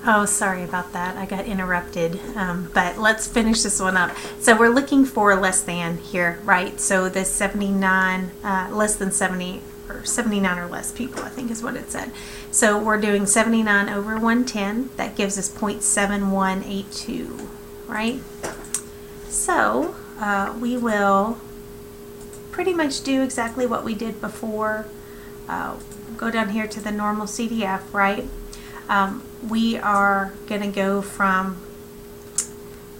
Oh, sorry about that. I got interrupted. But let's finish this one up. So we're looking for less than here, right? So the 79, less than 70, or 79 or less people, I think is what it said. So we're doing 79 over 110. That gives us 0.7182, right? So we will pretty much do exactly what we did before. Go down here to the normal CDF, right? We are going to go from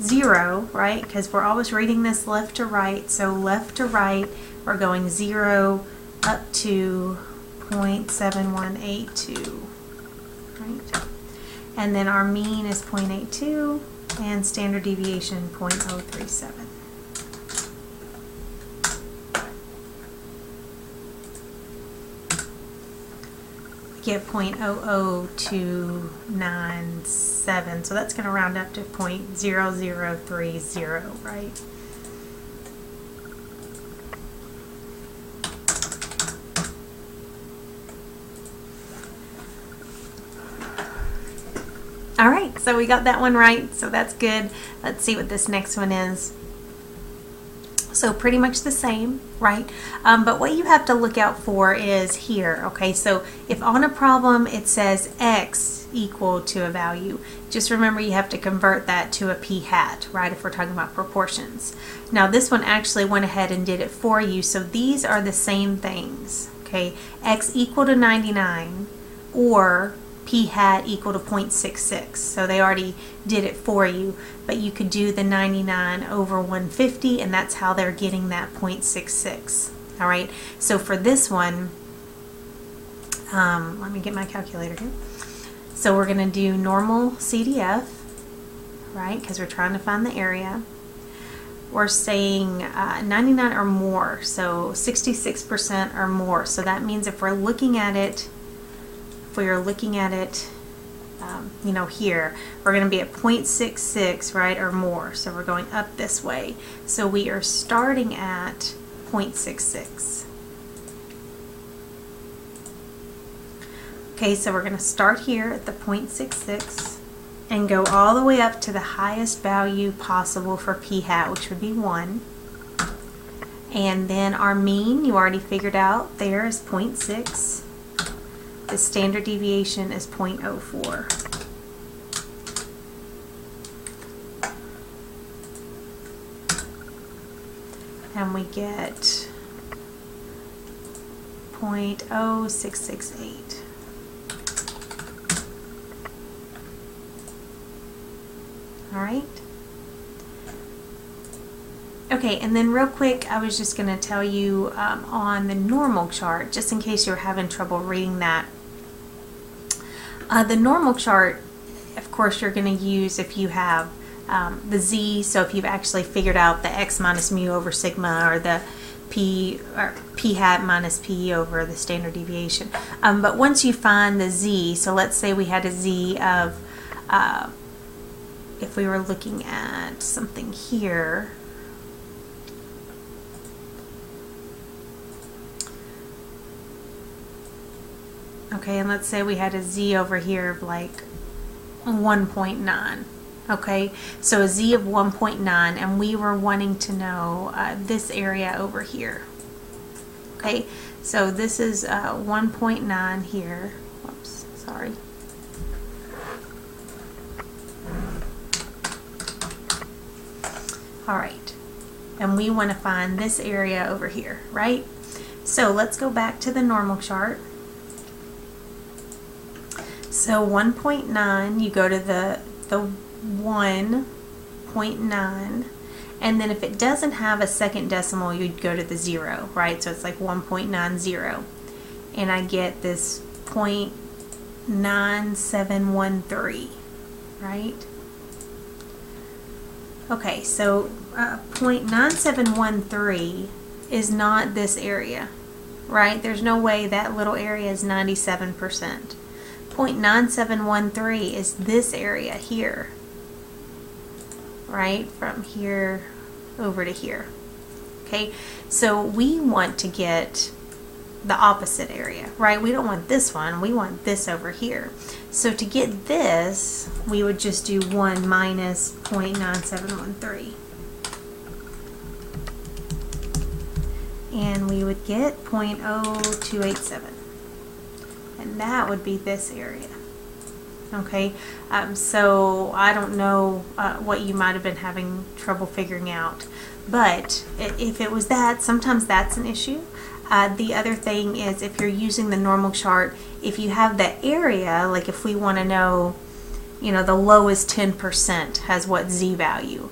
0, right? Because we're always reading this left to right. So left to right, we're going 0 up to 0.7182, right? And then our mean is 0.82 and standard deviation 0.037. Get 0.00297, so that's going to round up to 0.0030, right? All right, so we got that one right, so that's good. Let's see what this next one is. So pretty much the same, right? But what you have to look out for is here, okay? So if on a problem it says x equal to a value, just remember you have to convert that to a p hat, right? If we're talking about proportions. Now this one actually went ahead and did it for you, so these are the same things, okay? X equal to 99 or p hat equal to 0.66. So they already did it for you, but you could do the 99 over 150, and that's how they're getting that 0.66. All right, so for this one, let me get my calculator here. So we're going to do normal CDF, right, because we're trying to find the area. We're saying 99 or more, so 66% or more. So that means if we're looking at it, you know, here, we're going to be at 0.66, right, or more. So we're going up this way. So we are starting at 0.66. Okay, so we're going to start here at the 0.66 and go all the way up to the highest value possible for p hat, which would be 1. And then our mean, you already figured out there, is 0.6. The standard deviation is 0.04. And we get 0.0668. All right. Okay, and then real quick, I was just going to tell you on the normal chart, just in case you're having trouble reading that. The normal chart, of course, you're going to use if you have the z, so if you've actually figured out the x minus mu over sigma, or the p hat minus p over the standard deviation. But once you find the z, so let's say we had a z of, if we were looking at something here, okay, and let's say we had a z over here of like 1.9. Okay, so a z of 1.9, and we were wanting to know this area over here. Okay, so this is 1.9 here. Whoops, sorry. All right, and we want to find this area over here, right? So let's go back to the normal chart. So 1.9, you go to the 1.9, and then if it doesn't have a second decimal, you'd go to the 0, right? So it's like 1.90, and I get this 0.9713, right? Okay, so 0.9713 is not this area, right? There's no way that little area is 97%. 0.9713 is this area here, right, from here over to here. Okay, so we want to get the opposite area, right? We don't want this one, we want this over here. So to get this, we would just do 1 minus 0.9713. And we would get 0.0287. And that would be this area. Okay, so I don't know what you might have been having trouble figuring out, but if it was that, sometimes that's an issue. The other thing is, if you're using the normal chart, if you have the area, like if we want to know, you know, the lowest 10% has what z value,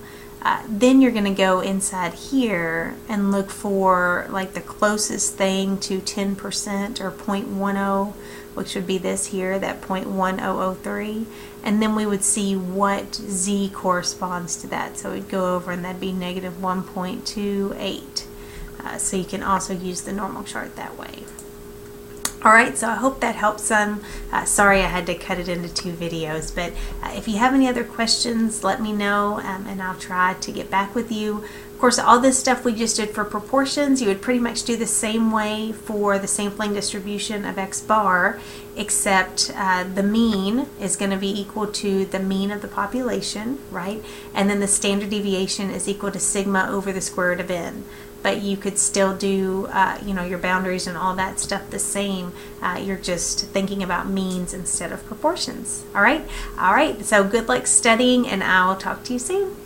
then you're going to go inside here and look for like the closest thing to 10% or 0.10, which would be this here, that 0.1003, and then we would see what z corresponds to that. So we'd go over and that'd be negative 1.28. So you can also use the normal chart that way. Alright, so I hope that helps some. Sorry I had to cut it into 2 videos, but if you have any other questions, let me know, and I'll try to get back with you. Of course, all this stuff we just did for proportions, you would pretty much do the same way for the sampling distribution of x bar, except the mean is going to be equal to the mean of the population, right? And then the standard deviation is equal to sigma over the square root of n. But you could still do, you know, your boundaries and all that stuff the same. You're just thinking about means instead of proportions. All right? All right, so good luck studying, and I'll talk to you soon.